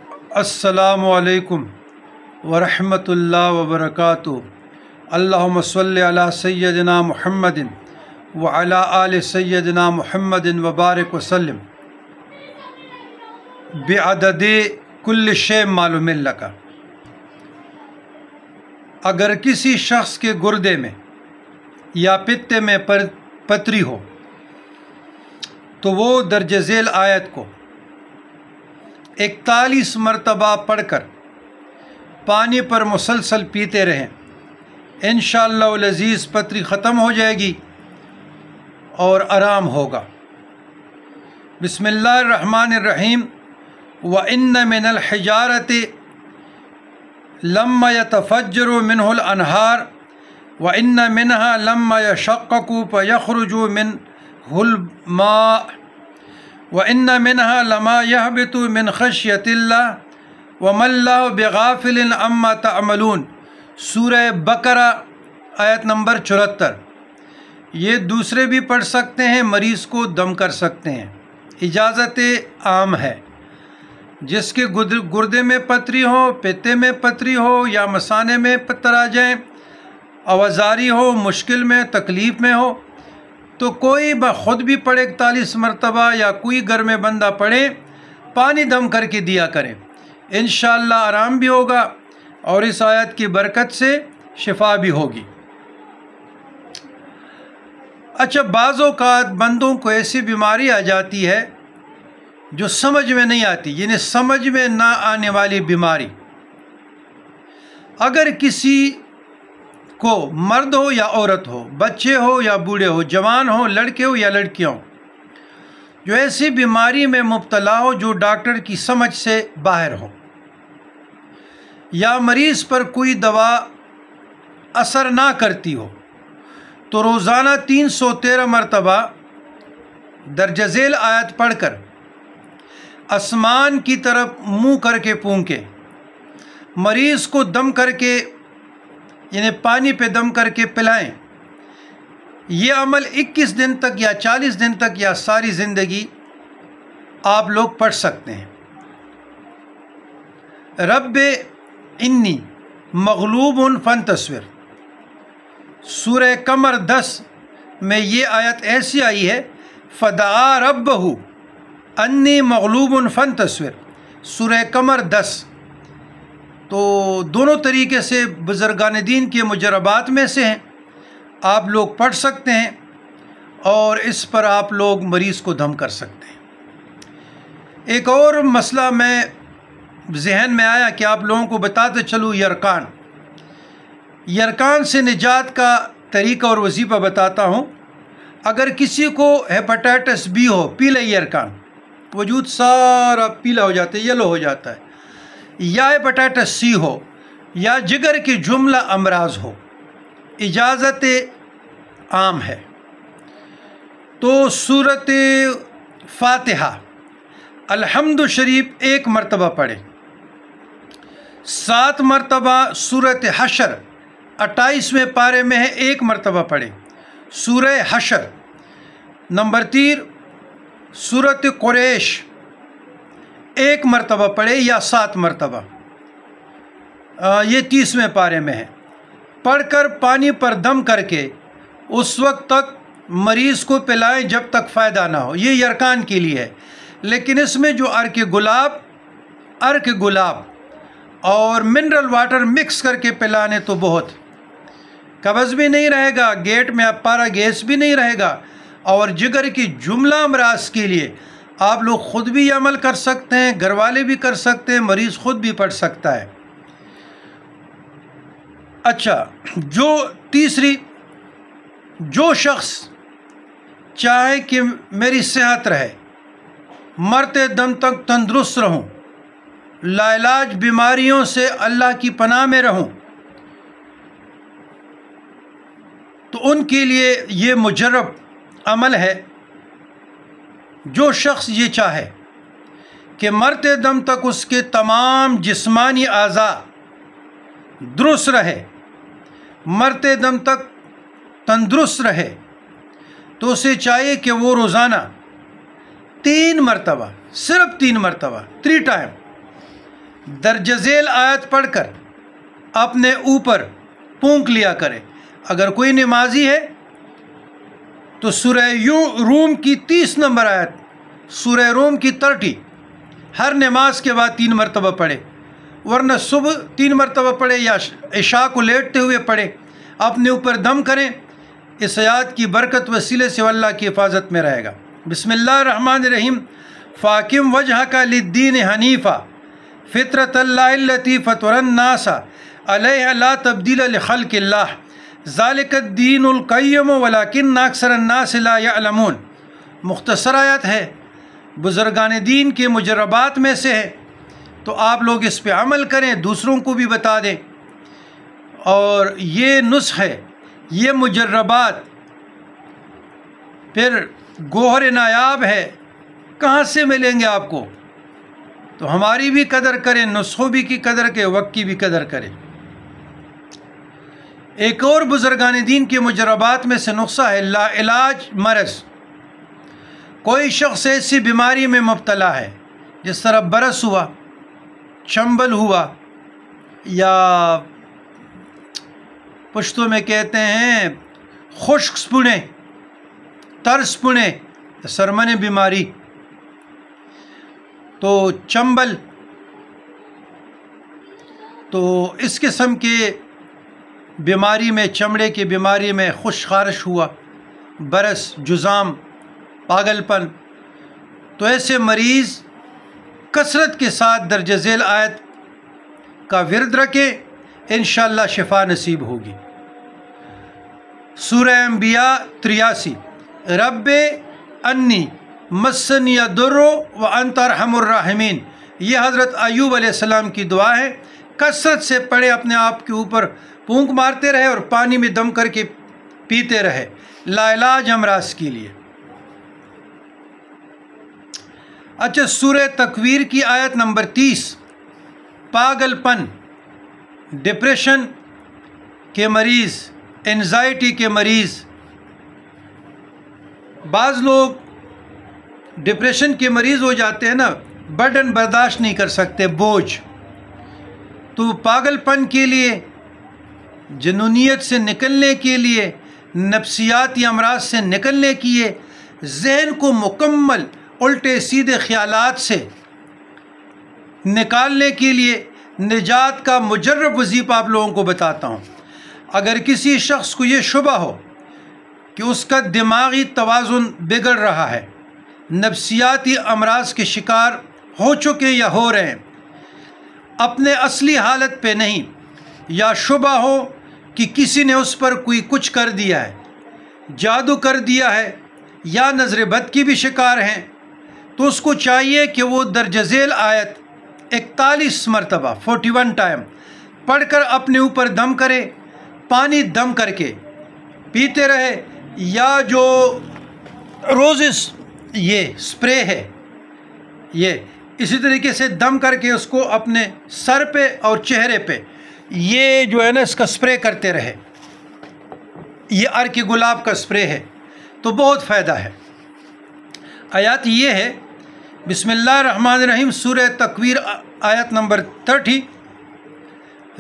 السلام علیکم ورحمۃ اللہ وبرکاتہ۔ اللہم صلی علی سیدنا محمد وعلی آل سیدنا محمد وبارک وسلم بعدد کل شیء معلوم لک۔ اگر کسی شخص کے گردے میں یا پتے میں پتری ہو تو وہ درج ذیل آیت کو 41 مرتبہ پڑھ کر پانی پر مسلسل پیتے رہیں، انشاءاللہ العزیز پتری ختم ہو جائے گی اور آرام ہوگا۔ بسم اللہ الرحمن الرحیم۔ وَإِنَّ مِنَ الْحِجَارَةِ لَمَّا يَتَفَجَّرُ مِنْهُ الْأَنْهَارُ وَإِنَّ مِنْهَا لَمَّا يَشَقَّقُ فَيَخْرُجُ مِنْهُ الْمَاءُ وَإِنَّ مِنْهَا لَمَا يَهْبِطُ مِنْ خَشْيَةِ اللَّهِ وَمَا اللَّهُ بِغَافِلٍ عَمَّا تَعْمَلُونَ۔ سورہ بقرہ آیت نمبر 74۔ یہ دوسرے بھی پڑھ سکتے ہیں، مریض کو دم کر سکتے ہیں، اجازت عام ہے۔ جس کے گردے میں پتری ہو، پتے میں پتری ہو یا مثانے میں پتھر آ جائیں، آوازاری ہو، مشکل میں تکلیف میں ہو تو کوئی بخود بھی پڑھے 41 مرتبہ یا کوئی گھر میں بندہ پڑھے، پانی دم کر کے دیا کریں، انشاءاللہ آرام بھی ہوگا اور اس آیت کی برکت سے شفا بھی ہوگی۔ اچھا، بعض اوقات بندوں کو ایسی بیماری آ جاتی ہے جو سمجھ میں نہیں آتی، یعنی سمجھ میں نہ آنے والی بیماری۔ اگر کسی کو مرد ہو یا عورت ہو، بچے ہو یا بوڑھے ہو، جوان ہو، لڑکے ہو یا لڑکیاں ہو، جو ایسی بیماری میں مبتلا ہو جو ڈاکٹر کی سمجھ سے باہر ہو، یا مریض پر کوئی دوا اثر نہ کرتی ہو، تو روزانہ 313 مرتبہ درج ذیل آیت پڑھ کر آسمان کی طرف منہ کر کے پھونکے، مریض کو دم کر کے یعنی پانی پہ دم کر کے پلائیں۔ یہ عمل 21 دن تک یا 40 دن تک یا ساری زندگی آپ لوگ پڑھ سکتے ہیں۔ رب انی مغلوب فانتصر، سورہ قمر 10 میں یہ آیت ایسی آئی ہے، فدعا ربہ انی مغلوب فانتصر، سورہ قمر 10۔ تو دونوں طریقے سے بزرگان دین کے مجربات میں سے ہیں، آپ لوگ پڑھ سکتے ہیں اور اس پر آپ لوگ مریض کو دم کر سکتے ہیں۔ ایک اور مسئلہ میں ذہن میں آیا کہ آپ لوگوں کو بتاتے چلوں، یرکان سے نجات کا طریقہ اور وظیفہ بتاتا ہوں۔ اگر کسی کو ہیپاٹائٹس بی ہو، پیلا یرکان، وجود سارا پیلا ہو جاتا ہے، یلو ہو جاتا ہے، یا ہیپاٹائٹس سی ہو یا جگر کے جملہ امراض ہو، اجازت عام ہے۔ تو سورۃ فاتحہ الحمد شریف 1 مرتبہ پڑھیں، 7 مرتبہ سورۃ حشر 28ویں پارے میں ہے، 1 مرتبہ پڑھیں۔ سورہ حشر نمبر 3 سورۃ قریش 1 مرتبہ پڑھے یا 7 مرتبہ، یہ 30ویں پارے میں ہے، پڑھ کر پانی پر دم کر کے اس وقت تک مریض کو پلائیں جب تک فائدہ نہ ہو۔ یہ یرکان کے لیے ہے، لیکن اس میں جو ارک گلاب اور منرل واٹر مکس کر کے پلانے تو بہت، قبض بھی نہیں رہے گا، گیٹ میں پارا گیس بھی نہیں رہے گا، اور جگر کی جملہ امراض کے لیے آپ لوگ خود بھی عمل کر سکتے ہیں، گھر والے بھی کر سکتے ہیں، مریض خود بھی پڑھ سکتا ہے۔ اچھا، جو شخص چاہے کہ میری صحت رہے، مرتے دم تک تندرست رہوں، لا علاج بیماریوں سے اللہ کی پناہ میں رہوں، تو ان کے لیے یہ مجرب عمل ہے۔ جو شخص یہ چاہے کہ مرتے دم تک اس کے تمام جسمانی اعضاء درست رہے، مرتے دم تک تندرست رہے، تو اسے چاہیے کہ وہ روزانہ 3 مرتبہ، صرف 3 مرتبہ 3 ٹائم درج ذیل آیت پڑھ کر اپنے اوپر پھونک لیا کرے۔ اگر کوئی نمازی ہے تو سورہ روم کی 30 نمبر آیت، سورہ روم کی 30 ہر نماز کے بعد 3 مرتبہ پڑھے، ورنہ صبح 3 مرتبہ پڑھے یا عشاء کو لیٹتے ہوئے پڑھے، اپنے اوپر دم کریں۔ اس آیات کی برکت وسیلے سے اللہ کی حفاظت میں رہے گا۔ بسم اللہ الرحمن الرحیم۔ فاقم وجہک للدین حنیفا فطرۃ اللہ التی فطر الناس علیہا لا تبدیل لخلق اللہ ذالک الدین القیم ولکن اکثر الناس لا یعلمون۔ مختصر آیت ہے، بزرگان دین کے مجربات میں سے ہے، تو آپ لوگ اس پہ عمل کریں، دوسروں کو بھی بتا دیں۔ اور یہ نسخ ہے، یہ مجربات پھر گوہر نایاب ہے، کہاں سے ملیں گے آپ کو؟ تو ہماری بھی قدر کریں، نسخوں بھی کی قدر کریں، وقت کی بھی قدر کریں۔ ایک اور بزرگان دین کے مجربات میں سے نسخہ ہے لا علاج مرض۔ کوئی شخص ایسی بیماری میں مبتلا ہے جس طرح برس ہوا، چنبل ہوا، یا پشتو میں کہتے ہیں خشک سپنے، ترس پنے، سرمن بیماری، تو چنبل، تو اس قسم کے بیماری میں، چمڑے کی بیماری میں خشک خارش ہوا، برس، جزام، پاگل پن، تو ایسے مریض کثرت کے ساتھ درج ذیل آیت کا ورد رکھیں، انشاءاللہ شفا نصیب ہوگی۔ سورہ انبیاء 83۔ رب انی مسنی الضر وانت ارحم الراحمین، یہ حضرت ایوب علیہ السلام کی دعا ہے۔ کثرت سے پڑھے، اپنے آپ کے اوپر پھونک مارتے رہے اور پانی میں دم کر کے پیتے رہے، لا علاج امراض کے لیے۔ اچھا، سورہ تکویر کی آیت نمبر 30۔ پاگل پن، ڈپریشن کے مریض، انزائٹی کے مریض، بعض لوگ ڈپریشن کے مریض ہو جاتے ہیں نا، برڈن برداشت نہیں کر سکتے، بوجھ، تو پاگل پن کے لیے، جنونیت سے نکلنے کے لیے، نفسیاتی امراض سے نکلنے کے لیے، ذہن کو مکمل الٹے سیدھے خیالات سے نکالنے کے لیے نجات کا مجرب وظیفہ آپ لوگوں کو بتاتا ہوں۔ اگر کسی شخص کو یہ شبہ ہو کہ اس کا دماغی توازن بگڑ رہا ہے، نفسیاتی امراض کے شکار ہو چکے یا ہو رہے ہیں، اپنے اصلی حالت پہ نہیں، یا شبہ ہو کہ کسی نے اس پر کوئی کچھ کر دیا ہے، جادو کر دیا ہے، یا نظر بد کی بھی شکار ہیں، تو اس کو چاہیے کہ وہ درج ذیل آیت 41 مرتبہ 41 ٹائم پڑھ کر اپنے اوپر دم کرے، پانی دم کر کے پیتے رہے، یا جو روزس یہ سپرے ہے، یہ اسی طریقے سے دم کر کے اس کو اپنے سر پہ اور چہرے پہ یہ جو ہے نا اس کا سپرے کرتے رہے، یہ عرق گلاب کا سپرے ہے، تو بہت فائدہ ہے۔ آیات یہ ہے، بسم اللہ الرحمن الرحیم، سورہ تکویر آیت نمبر 30۔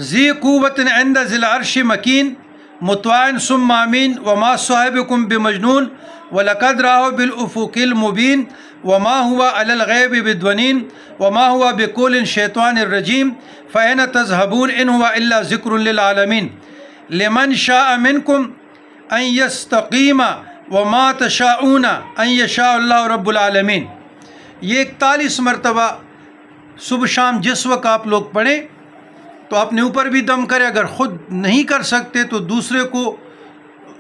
ذی قوت عند ذی العرش مکین مطواع ثم امین وما صاحبکم بمجنون ولقد رآہ بالافق المبین وما هو علی الغیب بضنین وما هو بقول شیطان الرجیم فأین تذهبون ان هو الا ذکر للعالمین لمن شاء منکم ان یستقیم وما تشاءون ان یشاء اللہ رب العالمین۔ یہ 41 مرتبہ صبح شام جس وقت آپ لوگ پڑھیں تو اپنے اوپر بھی دم کریں، اگر خود نہیں کر سکتے تو دوسرے کو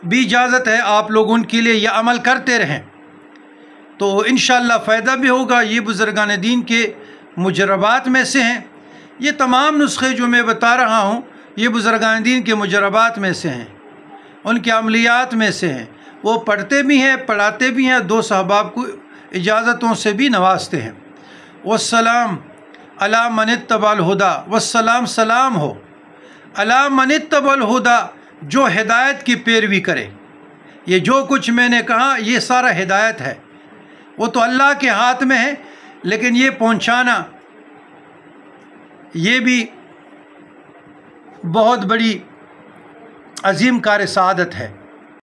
بھی اجازت ہے، آپ لوگ ان کے لیے یہ عمل کرتے رہیں، تو انشاءاللہ فائدہ بھی ہوگا۔ یہ بزرگان دین کے مجربات میں سے ہیں، یہ تمام نسخے جو میں بتا رہا ہوں یہ بزرگان دین کے مجربات میں سے ہیں، ان کے عملیات میں سے ہیں، وہ پڑھتے بھی ہیں، پڑھاتے بھی ہیں، 2 صحاباب کو اجازتوں سے بھی نوازتے ہیں۔ والسلام علی من اتبع الہدی، والسلام سلام ہو علی من اتبع الہدی، جو ہدایت کی پیروی کرے۔ یہ جو کچھ میں نے کہا یہ سارا ہدایت ہے، وہ تو اللہ کے ہاتھ میں ہے، لیکن یہ پہنچانا یہ بھی بہت بڑی عظیم کار سعادت ہے۔